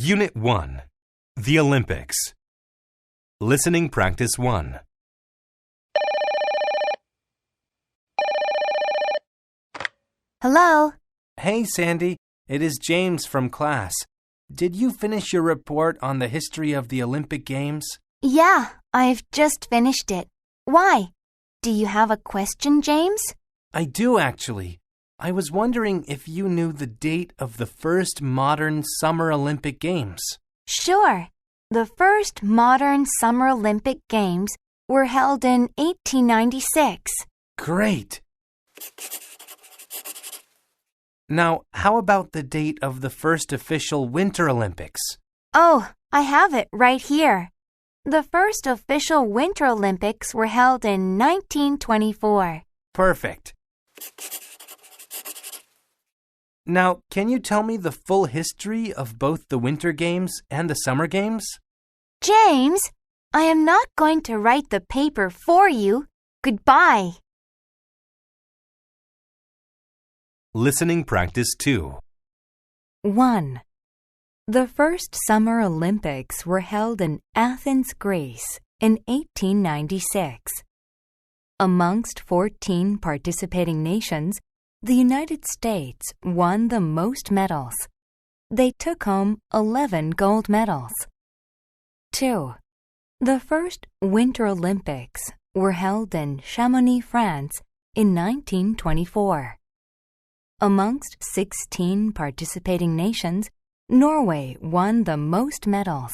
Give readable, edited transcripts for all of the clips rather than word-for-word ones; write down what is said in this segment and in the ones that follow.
Unit 1. The Olympics. Listening Practice 1. Hello. Hey, Sandy. It is James from class. Did you finish your report on the history of the Olympic Games? Yeah, I've just finished it. Why? Do you have a question, James? I do, actually. I was wondering if you knew the date of the first modern Summer Olympic Games. Sure. The first modern Summer Olympic Games were held in 1896. Great! Now, how about the date of the first official Winter Olympics? Oh, I have it right here. The first official Winter Olympics were held in 1924. Perfect. Now, can you tell me the full history of both the Winter Games and the Summer Games? James, I am not going to write the paper for you. Goodbye. Listening Practice 2. 1. The first Summer Olympics were held in Athens, Greece in 1896. Amongst 14 participating nations, the United States won the most medals. They took home 11 gold medals. 2. The first Winter Olympics were held in Chamonix, France in 1924. Amongst 16 participating nations, Norway won the most medals.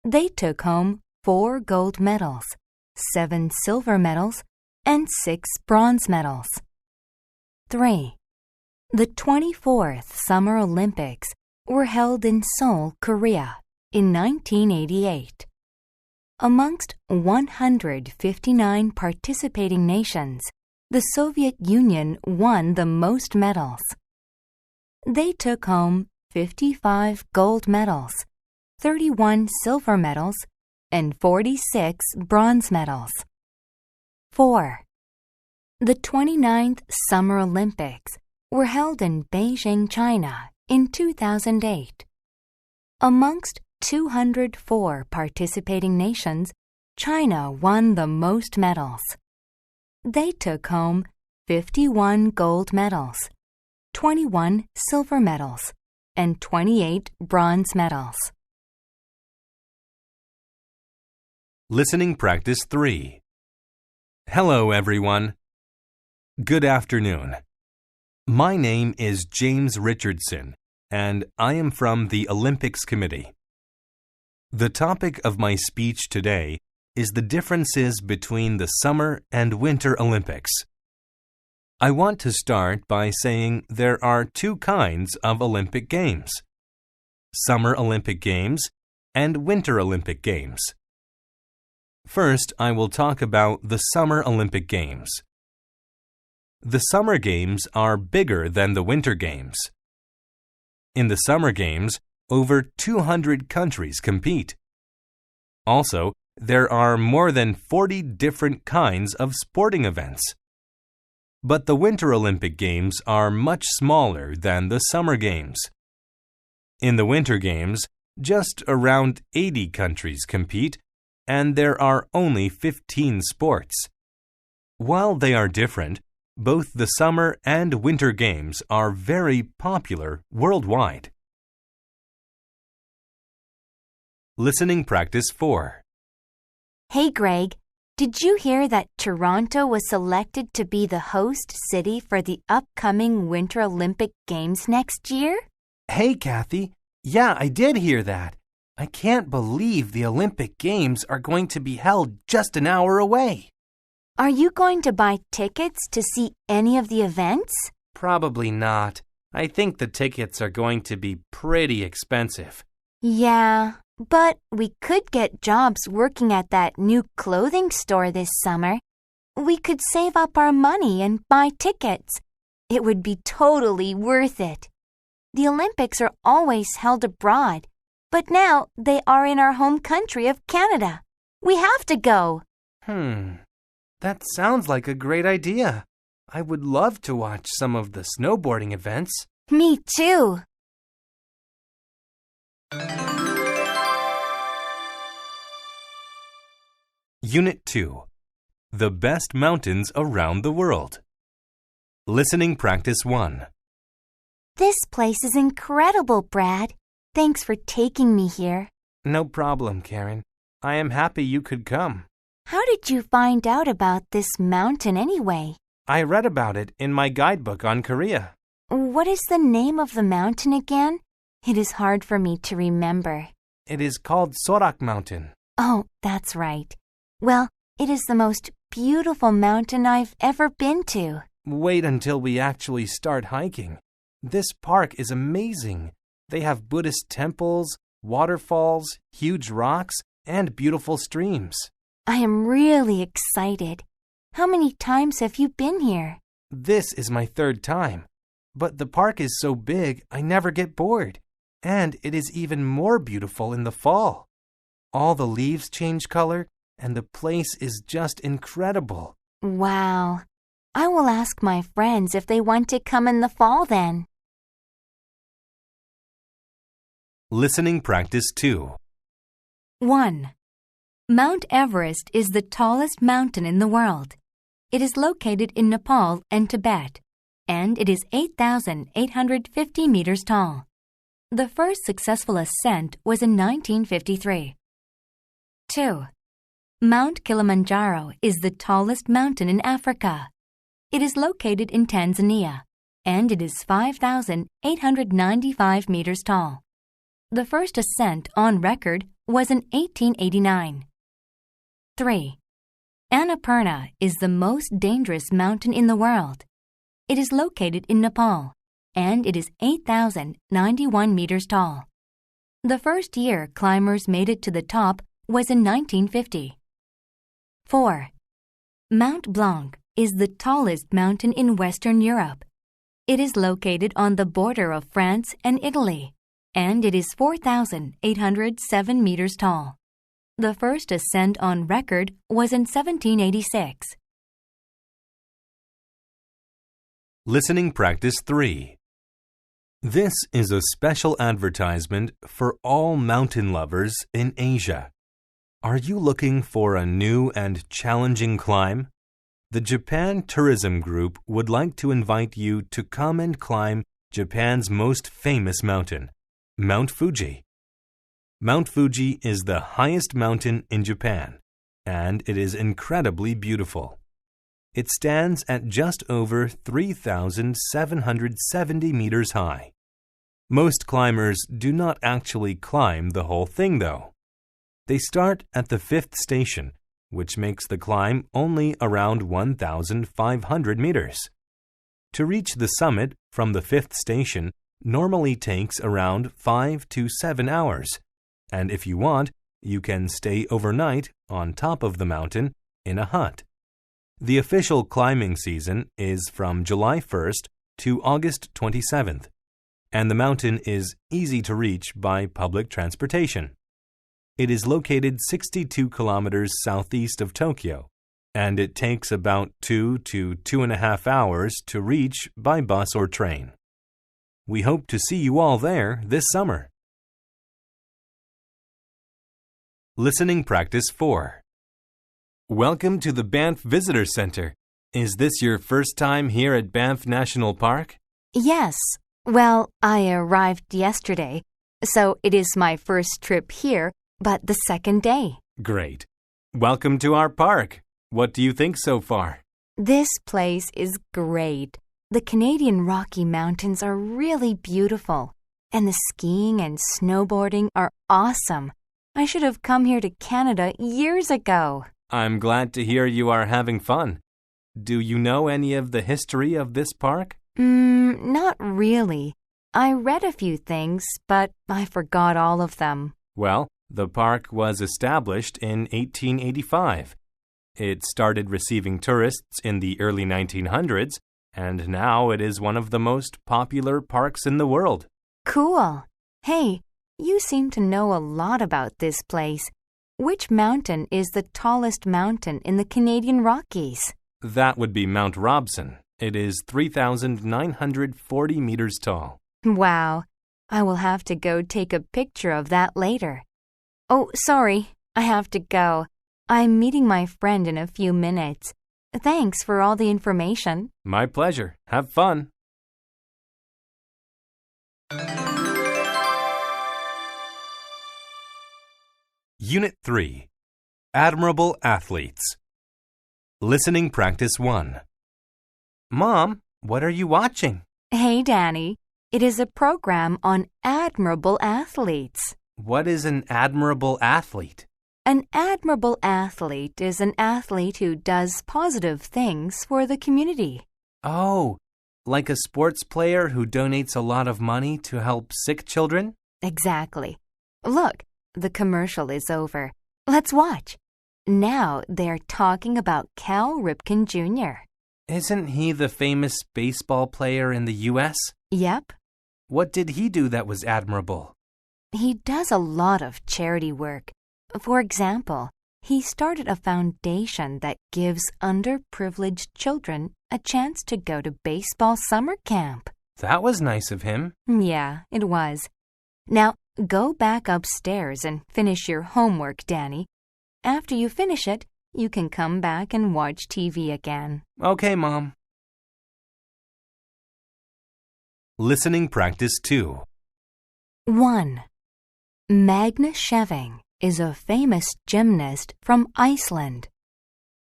They took home 4 gold medals, 7 silver medals, and 6 bronze medals. 3. The 24th Summer Olympics were held in Seoul, Korea in 1988. Amongst 159 participating nations, the Soviet Union won the most medals. They took home 55 gold medals, 31 silver medals, and 46 bronze medals. 4. The 29th Summer Olympics were held in Beijing, China in 2008. Amongst 204 participating nations, China won the most medals. They took home 51 gold medals, 21 silver medals, and 28 bronze medals. Listening Practice 3. Hello, everyone. Good afternoon. My name is James Richardson, and I am from the Olympics Committee. The topic of my speech today is the differences between the Summer and Winter Olympics. I want to start by saying there are 2 kinds of Olympic Games: Summer Olympic Games and Winter Olympic Games. First, I will talk about the Summer Olympic Games. The Summer Games are bigger than the Winter Games. In the Summer Games, over 200 countries compete. Also, there are more than 40 different kinds of sporting events. But the Winter Olympic Games are much smaller than the Summer Games. In the Winter Games, just around 80 countries compete, and there are only 15 sports. While they are different, both the Summer and Winter Games are very popular worldwide. Listening Practice 4. Hey, Greg, did you hear that Toronto was selected to be the host city for the upcoming Winter Olympic Games next year? Hey, Kathy. Yeah, I did hear that. I can't believe the Olympic Games are going to be held just an hour away. Are you going to buy tickets to see any of the events? Probably not. I think the tickets are going to be pretty expensive. Yeah, but we could get jobs working at that new clothing store this summer. We could save up our money and buy tickets. It would be totally worth it. The Olympics are always held abroad, but now they are in our home country of Canada. We have to go. That sounds like a great idea. I would love to watch some of the snowboarding events. Me too. Unit 2. The best mountains around the world. Listening practice 1. This place is incredible, Brad. Thanks for taking me here. No problem, Karen. I am happy you could come. How did you find out about this mountain anyway? I read about it in my guidebook on Korea. What is the name of the mountain again? It is hard for me to remember. It is called Sorak Mountain. Oh, that's right. Well, it is the most beautiful mountain I've ever been to. Wait until we actually start hiking. This park is amazing. They have Buddhist temples, waterfalls, huge rocks, and beautiful streams. I am really excited. How many times have you been here? This is my 3rd time. But the park is so big, I never get bored. And it is even more beautiful in the fall. All the leaves change color, and the place is just incredible. Wow. I will ask my friends if they want to come in the fall then. Listening practice 2. 1. Mount Everest is the tallest mountain in the world. It is located in Nepal and Tibet, and it is 8,850 meters tall. The first successful ascent was in 1953. 2. Mount Kilimanjaro is the tallest mountain in Africa. It is located in Tanzania, and it is 5,895 meters tall. The first ascent on record was in 1889. 3. Annapurna is the most dangerous mountain in the world. It is located in Nepal, and it is 8,091 meters tall. The first year climbers made it to the top was in 1950. 4. Mont Blanc is the tallest mountain in Western Europe. It is located on the border of France and Italy, and it is 4,807 meters tall. The first ascent on record was in 1786. Listening practice 3. This is a special advertisement for all mountain lovers in Asia. Are you looking for a new and challenging climb? The Japan Tourism Group would like to invite you to come and climb Japan's most famous mountain, Mount Fuji. Mount Fuji is the highest mountain in Japan, and it is incredibly beautiful. It stands at just over 3,770 meters high. Most climbers do not actually climb the whole thing, though. They start at the 5th station, which makes the climb only around 1,500 meters. To reach the summit from the 5th station normally takes around 5 to 7 hours, and if you want, you can stay overnight on top of the mountain in a hut. The official climbing season is from July 1st to August 27th, and the mountain is easy to reach by public transportation. It is located 62 kilometers southeast of Tokyo, and it takes about 2 to 2.5 hours to reach by bus or train. We hope to see you all there this summer. Listening practice 4. Welcome to the Banff Visitor Center. Is this your first time here at Banff National Park? Yes. Well, I arrived yesterday, so it is my first trip here, but the second day. Great. Welcome to our park. What do you think so far? This place is great. The Canadian Rocky Mountains are really beautiful, and the skiing and snowboarding are awesome. I should have come here to Canada years ago. I'm glad to hear you are having fun. Do you know any of the history of this park? Not really. I read a few things, but I forgot all of them. Well, the park was established in 1885. It started receiving tourists in the early 1900s, and now it is one of the most popular parks in the world. Cool. Hey, you seem to know a lot about this place. Which mountain is the tallest mountain in the Canadian Rockies? That would be Mount Robson. It is 3,940 meters tall. Wow. I will have to go take a picture of that later. Oh, sorry, I have to go. I'm meeting my friend in a few minutes. Thanks for all the information. My pleasure. Have fun. Unit 3. Admirable Athletes. Listening Practice 1. Mom, what are you watching? Hey, Danny. It is a program on admirable athletes. What is an admirable athlete? An admirable athlete is an athlete who does positive things for the community. Oh, like a sports player who donates a lot of money to help sick children? Exactly. Look, the commercial is over. Let's watch. Now they're talking about Cal Ripken Jr. Isn't he the famous baseball player in the U.S.? Yep. What did he do that was admirable? He does a lot of charity work. For example, he started a foundation that gives underprivileged children a chance to go to baseball summer camp. That was nice of him. Yeah, it was. Now, go back upstairs and finish your homework, Danny. After you finish it, you can come back and watch TV again. Okay, Mom. Listening Practice 2. 1. Magnus Scheving is a famous gymnast from Iceland.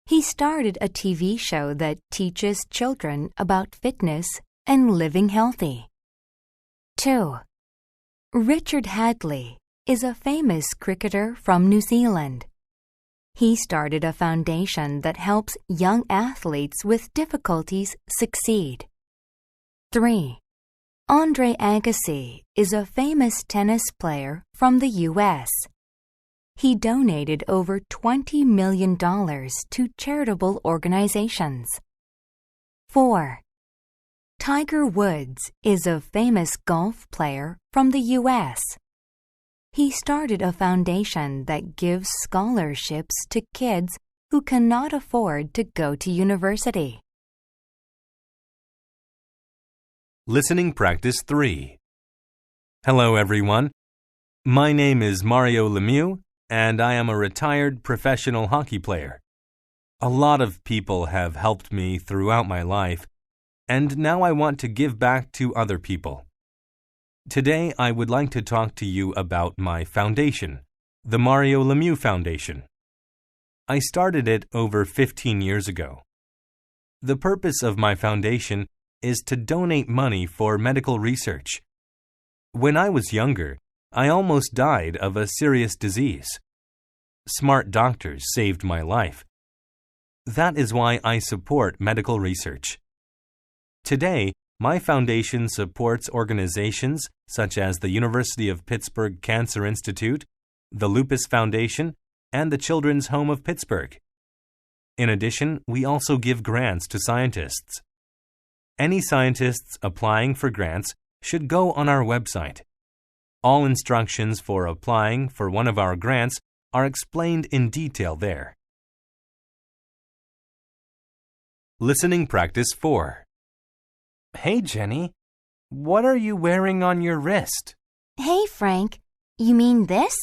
He started a TV show that teaches children about fitness and living healthy. 2. Richard Hadlee is a famous cricketer from New Zealand. He started a foundation that helps young athletes with difficulties succeed. 3. Andre Agassi is a famous tennis player from the U.S. He donated over $20 million to charitable organizations. 4. Tiger Woods is a famous golf player from the U.S. He started a foundation that gives scholarships to kids who cannot afford to go to university. Listening Practice 3. Hello, everyone. My name is Mario Lemieux, and I am a retired professional hockey player. A lot of people have helped me throughout my life, and now I want to give back to other people. Today, I would like to talk to you about my foundation, the Mario Lemieux Foundation. I started it over 15 years ago. The purpose of my foundation is to donate money for medical research. When I was younger, I almost died of a serious disease. Smart doctors saved my life. That is why I support medical research. Today, my foundation supports organizations such as the University of Pittsburgh Cancer Institute, the Lupus Foundation, and the Children's Home of Pittsburgh. In addition, we also give grants to scientists. Any scientists applying for grants should go on our website. All instructions for applying for one of our grants are explained in detail there. Listening Practice 4. Hey, Jenny. What are you wearing on your wrist? Hey, Frank. You mean this?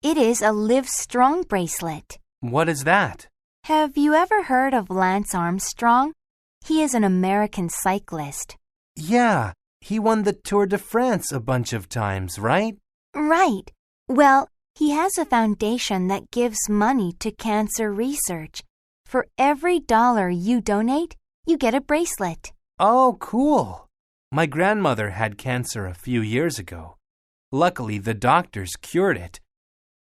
It is a Livestrong bracelet. What is that? Have you ever heard of Lance Armstrong? He is an American cyclist. Yeah, he won the Tour de France a bunch of times, right? Right. Well, he has a foundation that gives money to cancer research. For every $1 you donate, you get a bracelet. Oh, cool. My grandmother had cancer a few years ago. Luckily, the doctors cured it.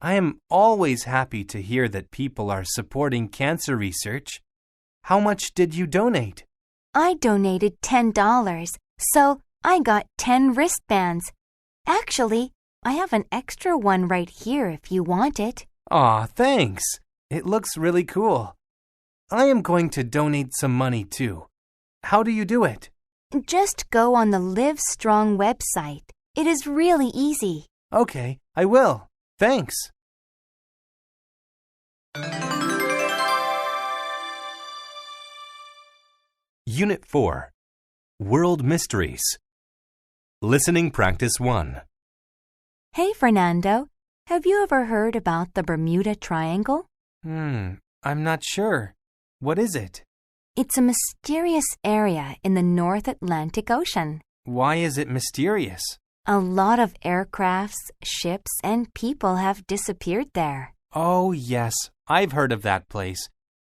I am always happy to hear that people are supporting cancer research. How much did you donate? I donated $10, so I got 10 wristbands. Actually, I have an extra one right here if you want it. Aw, thanks. It looks really cool. I am going to donate some money too. How do you do it? Just go on the Livestrong website. It is really easy. Okay, I will. Thanks. Unit 4. World Mysteries. Listening Practice 1. Hey, Fernando, have you ever heard about the Bermuda Triangle? I'm not sure. What is it? It's a mysterious area in the North Atlantic Ocean. Why is it mysterious? A lot of aircrafts, ships, and people have disappeared there. Oh, yes, I've heard of that place.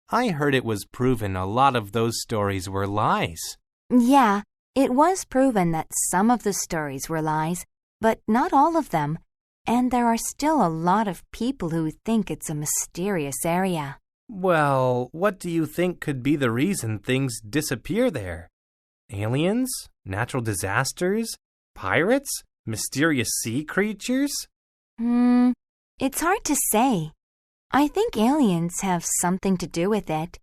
I heard it was proven a lot of those stories were lies. Yeah, it was proven that some of the stories were lies, but not all of them, and there are still a lot of people who think it's a mysterious area. Well, what do you think could be the reason things disappear there? Aliens? Natural disasters? Pirates? Mysterious sea creatures? It's hard to say. I think aliens have something to do with it.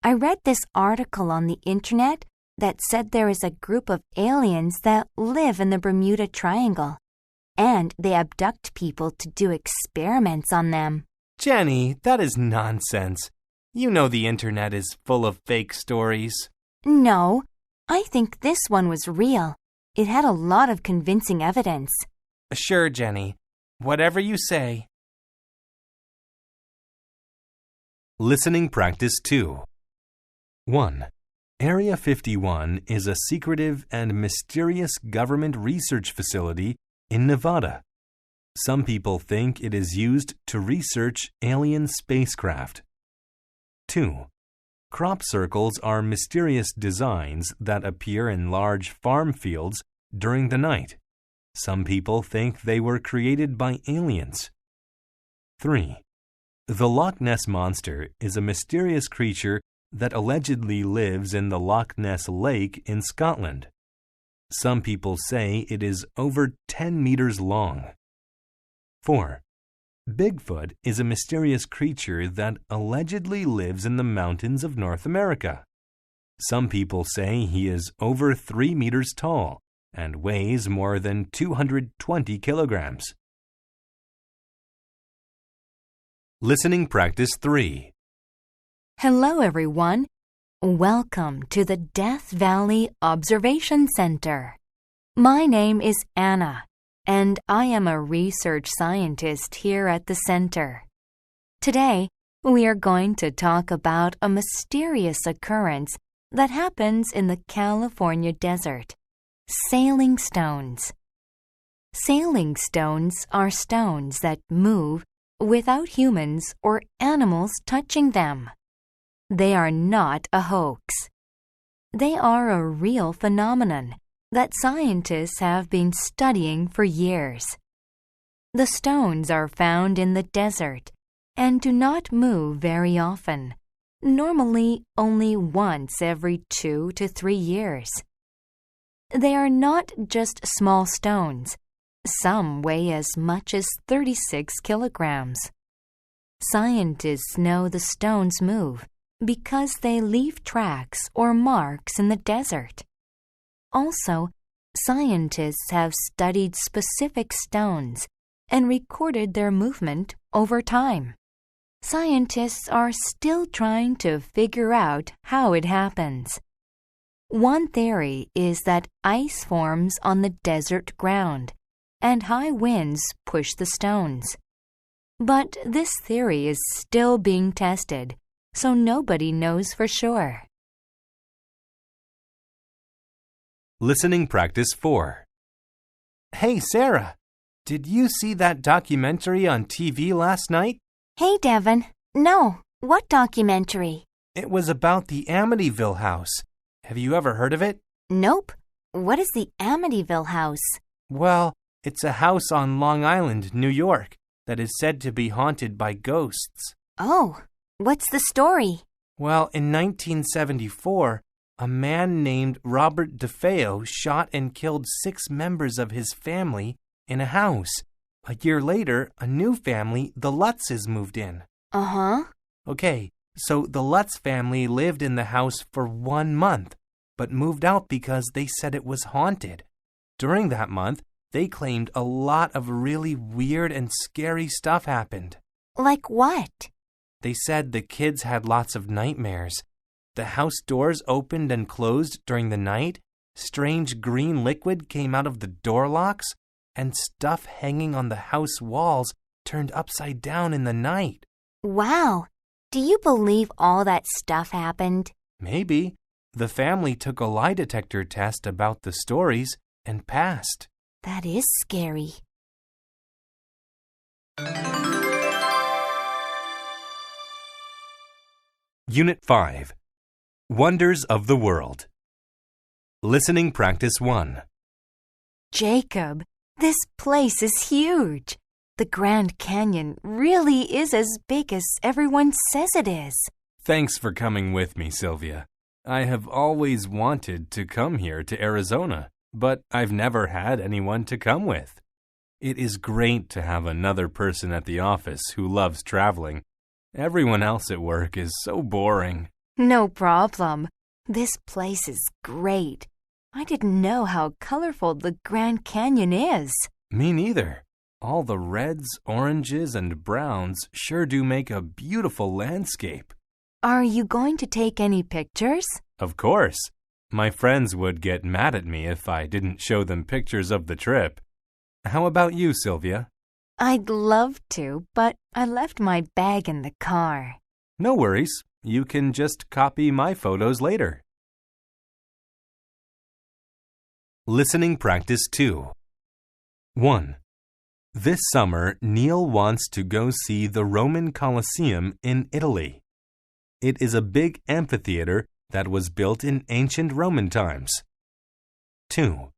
I read this article on the internet that said there is a group of aliens that live in the Bermuda Triangle, and they abduct people to do experiments on them. Jenny, that is nonsense. You know the internet is full of fake stories. No, I think this one was real. It had a lot of convincing evidence. Sure, Jenny. Whatever you say. Listening Practice 2. 1. Area 51 is a secretive and mysterious government research facility in Nevada. Some people think it is used to research alien spacecraft. 2. Crop circles are mysterious designs that appear in large farm fields during the night. Some people think they were created by aliens. 3. The Loch Ness Monster is a mysterious creature that allegedly lives in the Loch Ness Lake in Scotland. Some people say it is over 10 meters long. 4. Bigfoot is a mysterious creature that allegedly lives in the mountains of North America. Some people say he is over 3 meters tall and weighs more than 220 kilograms. Listening Practice 3. Hello, everyone. Welcome to the Death Valley Observation Center. My name is Anna, and I am a research scientist here at the center. Today, we are going to talk about a mysterious occurrence that happens in the California desert: sailing stones. Sailing stones are stones that move without humans or animals touching them. They are not a hoax. They are a real phenomenon that scientists have been studying for years. The stones are found in the desert and do not move very often, normally only once every 2 to 3 years. They are not just small stones. Some weigh as much as 36 kilograms. Scientists know the stones move because they leave tracks or marks in the desert. Also, scientists have studied specific stones and recorded their movement over time. Scientists are still trying to figure out how it happens. One theory is that ice forms on the desert ground, and high winds push the stones. But this theory is still being tested, so nobody knows for sure. Listening Practice 4. Hey, Sarah, did you see that documentary on TV last night? Hey, Devin. No, what documentary? It was about the Amityville House. Have you ever heard of it? Nope. What is the Amityville House? Well, it's a house on Long Island, New York, that is said to be haunted by ghosts. Oh, what's the story? Well, in 1974, a man named Robert DeFeo shot and killed 6 members of his family in a house. A year later, a new family, the Lutzes, moved in. Uh-huh. Okay, so the Lutz family lived in the house for 1 month, but moved out because they said it was haunted. During that month, they claimed a lot of really weird and scary stuff happened. Like what? They said the kids had lots of nightmares. The house doors opened and closed during the night. Strange green liquid came out of the door locks, and stuff hanging on the house walls turned upside down in the night. Wow! Do you believe all that stuff happened? Maybe. The family took a lie detector test about the stories and passed. That is scary. Unit 5. Wonders of the World. Listening Practice 1. Jacob, this place is huge. The Grand Canyon really is as big as everyone says it is. Thanks for coming with me, Sylvia. I have always wanted to come here to Arizona, but I've never had anyone to come with. It is great to have another person at the office who loves traveling. Everyone else at work is so boring. No problem. This place is great. I didn't know how colorful the Grand Canyon is. Me neither. All the reds, oranges, and browns sure do make a beautiful landscape. Are you going to take any pictures? Of course. My friends would get mad at me if I didn't show them pictures of the trip. How about you, Sylvia? I'd love to, but I left my bag in the car. No worries. You can just copy my photos later. Listening Practice 2. 1. This summer, Neil wants to go see the Roman Coliseum in Italy. It is a big amphitheater that was built in ancient Roman times. 2.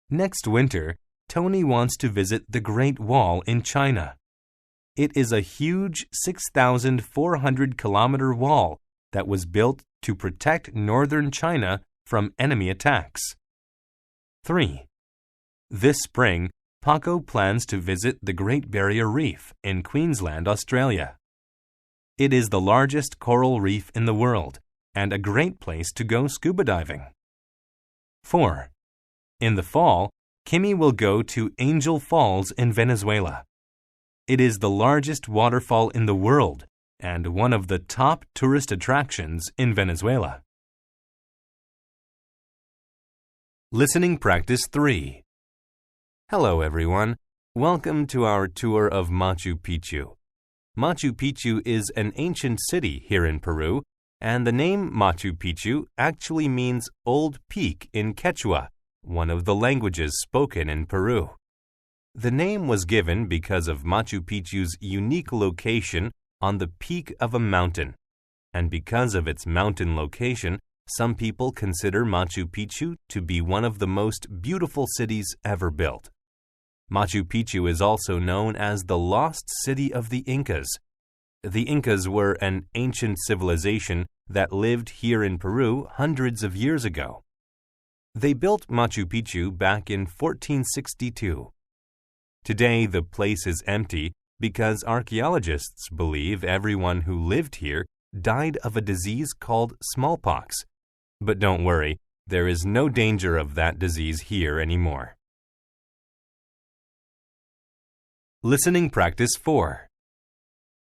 Next winter, Tony wants to visit the Great Wall in China. It is a huge 6,400-kilometer wall that was built to protect northern China from enemy attacks. 3. This spring, Paco plans to visit the Great Barrier Reef in Queensland, Australia. It is the largest coral reef in the world and a great place to go scuba diving. 4. In the fall, Kimmy will go to Angel Falls in Venezuela. It is the largest waterfall in the world and one of the top tourist attractions in Venezuela. Listening Practice 3. Hello, everyone. Welcome to our tour of Machu Picchu. Machu Picchu is an ancient city here in Peru, and the name Machu Picchu actually means Old Peak in Quechua, one of the languages spoken in Peru. The name was given because of Machu Picchu's unique location on the peak of a mountain, and because of its mountain location, some people consider Machu Picchu to be one of the most beautiful cities ever built. Machu Picchu is also known as the lost city of the Incas. The Incas were an ancient civilization that lived here in Peru hundreds of years ago. They built Machu Picchu back in 1462. Today, the place is empty because archaeologists believe everyone who lived here died of a disease called smallpox. But don't worry, there is no danger of that disease here anymore. Listening Practice 4.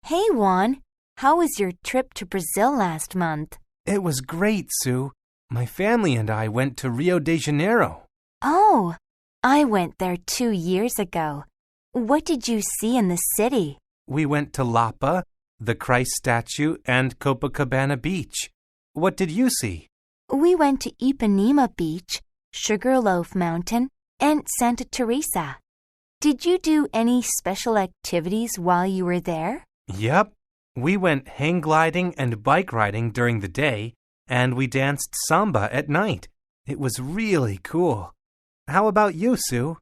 Hey, Juan. How was your trip to Brazil last month? It was great, Sue. My family and I went to Rio de Janeiro. Oh, I went there 2 years ago. What did you see in the city? We went to Lapa, the Christ statue, and Copacabana Beach. What did you see? We went to Ipanema Beach, Sugarloaf Mountain, and Santa Teresa. Did you do any special activities while you were there? Yep. We went hang gliding and bike riding during the day, and we danced samba at night. It was really cool. How about you, Sue?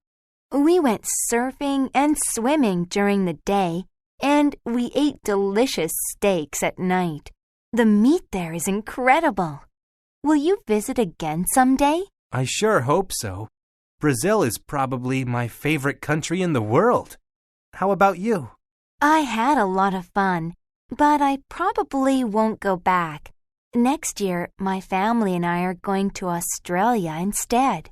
We went surfing and swimming during the day, and we ate delicious steaks at night. The meat there is incredible. Will you visit again someday? I sure hope so. Brazil is probably my favorite country in the world. How about you? I had a lot of fun, but I probably won't go back. Next year, my family and I are going to Australia instead.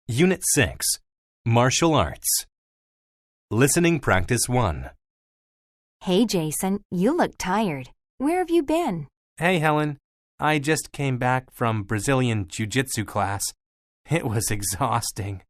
Unit 6. Martial Arts. Listening Practice 1. Hey, Jason, you look tired. Where have you been? Hey, Helen. I just came back from Brazilian Jiu-Jitsu class. It was exhausting.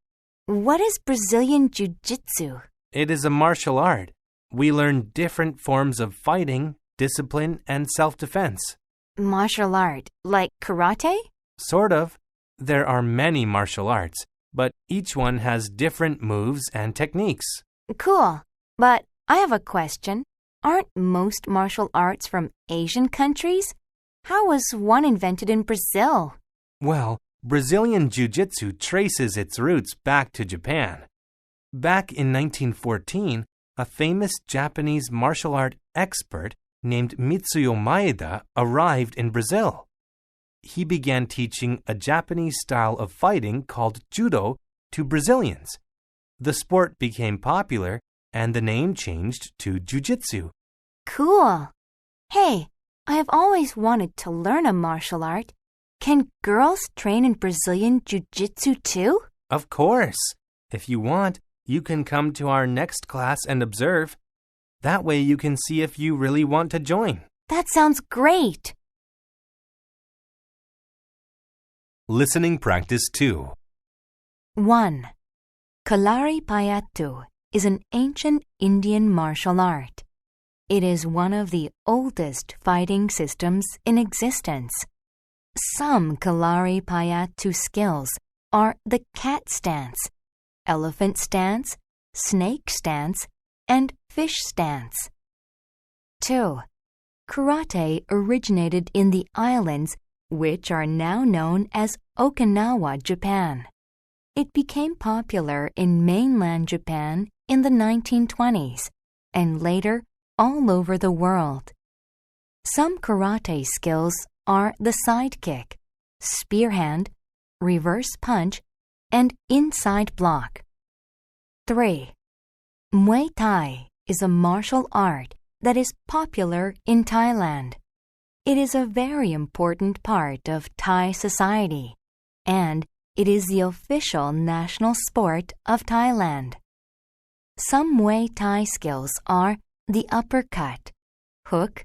What is Brazilian Jiu-Jitsu? It is a martial art. We learn different forms of fighting, discipline, and self-defense. Martial art, like karate? Sort of. There are many martial arts, but each one has different moves and techniques. Cool. But I have a question. Aren't most martial arts from Asian countries? How was one invented in Brazil? Well, Brazilian Jiu-Jitsu traces its roots back to Japan. Back in 1914, a famous Japanese martial art expert named Mitsuyo Maeda arrived in Brazil. He began teaching a Japanese style of fighting called judo to Brazilians. The sport became popular, and the name changed to Jiu-Jitsu. Cool. Hey, I have always wanted to learn a martial art. Can girls train in Brazilian Jiu-Jitsu too? Of course. If you want, you can come to our next class and observe. That way you can see if you really want to join. That sounds great. Listening Practice 2. 1. Kalari Payattu is an ancient Indian martial art. It is one of the oldest fighting systems in existence. Some Kalari Payattu skills are the cat stance, elephant stance, snake stance, and fish stance. 2. Karate originated in the islands, which are now known as Okinawa, Japan. It became popular in mainland Japan in the 1920s and later all over the world. Some karate skills are the side kick, spear hand, reverse punch, and inside block. 3. Muay Thai is a martial art that is popular in Thailand. It is a very important part of Thai society, and it is the official national sport of Thailand. Some Muay Thai skills are the uppercut, hook,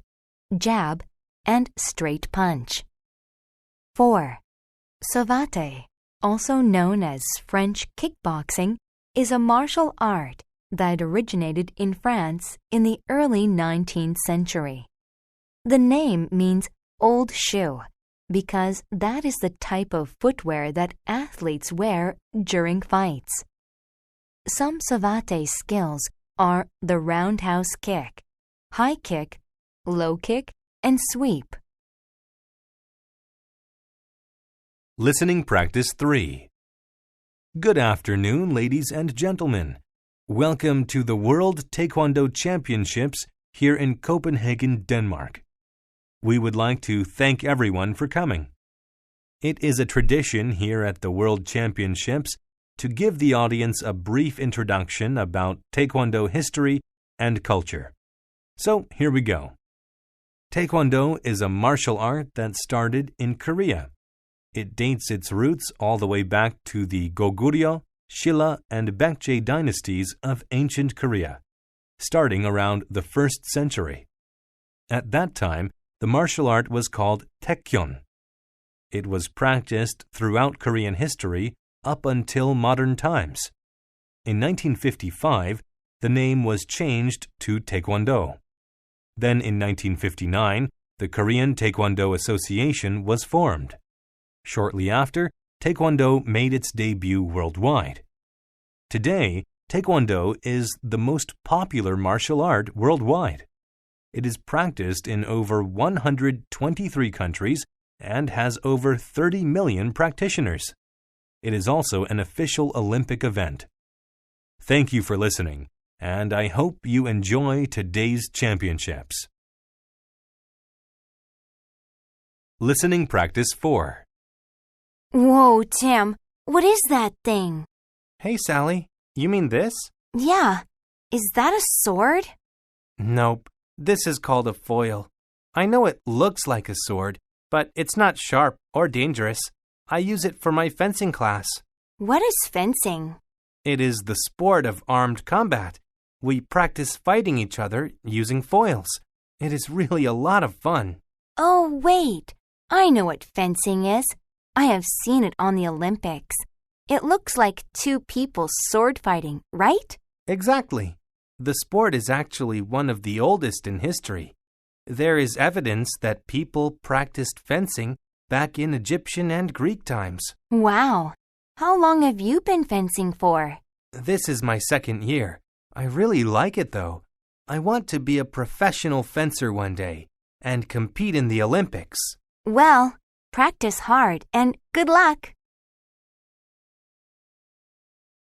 jab, and straight punch. 4. Savate, also known as French kickboxing, is a martial art that originated in France in the early 19th century. The name means old shoe because that is the type of footwear that athletes wear during fights. Some savate skills are the roundhouse kick, high kick, low kick, and sweep. Listening Practice 3. Good afternoon, ladies and gentlemen. Welcome to the World Taekwondo Championships here in Copenhagen, Denmark. We would like to thank everyone for coming. It is a tradition here at the World Championships to give the audience a brief introduction about Taekwondo history and culture. So here we go. Taekwondo is a martial art that started in Korea. It dates its roots all the way back to the Goguryeo, Shilla, and Baekje dynasties of ancient Korea, starting around the 1st century. At that time, the martial art was called Taekyon. It was practiced throughout Korean history up until modern times. In 1955, the name was changed to Taekwondo. Then in 1959, the Korean Taekwondo Association was formed. Shortly after, Taekwondo made its debut worldwide. Today, Taekwondo is the most popular martial art worldwide. It is practiced in over 123 countries and has over 30 million practitioners. It is also an official Olympic event. Thank you for listening, and I hope you enjoy today's championships. Listening Practice 4. Whoa, Tim, what is that thing? Hey, Sally, you mean this? Yeah, is that a sword? Nope, this is called a foil. I know it looks like a sword, but it's not sharp or dangerous. I use it for my fencing class. What is fencing? It is the sport of armed combat. We practice fighting each other using foils. It is really a lot of fun. Oh, wait. I know what fencing is. I have seen it on the Olympics. It looks like two people sword fighting, right? Exactly. The sport is actually one of the oldest in history. There is evidence that people practiced fencing back in Egyptian and Greek times. Wow. How long have you been fencing for? This is my second year. I really like it though. I want to be a professional fencer one day and compete in the Olympics. Well, practice hard and good luck.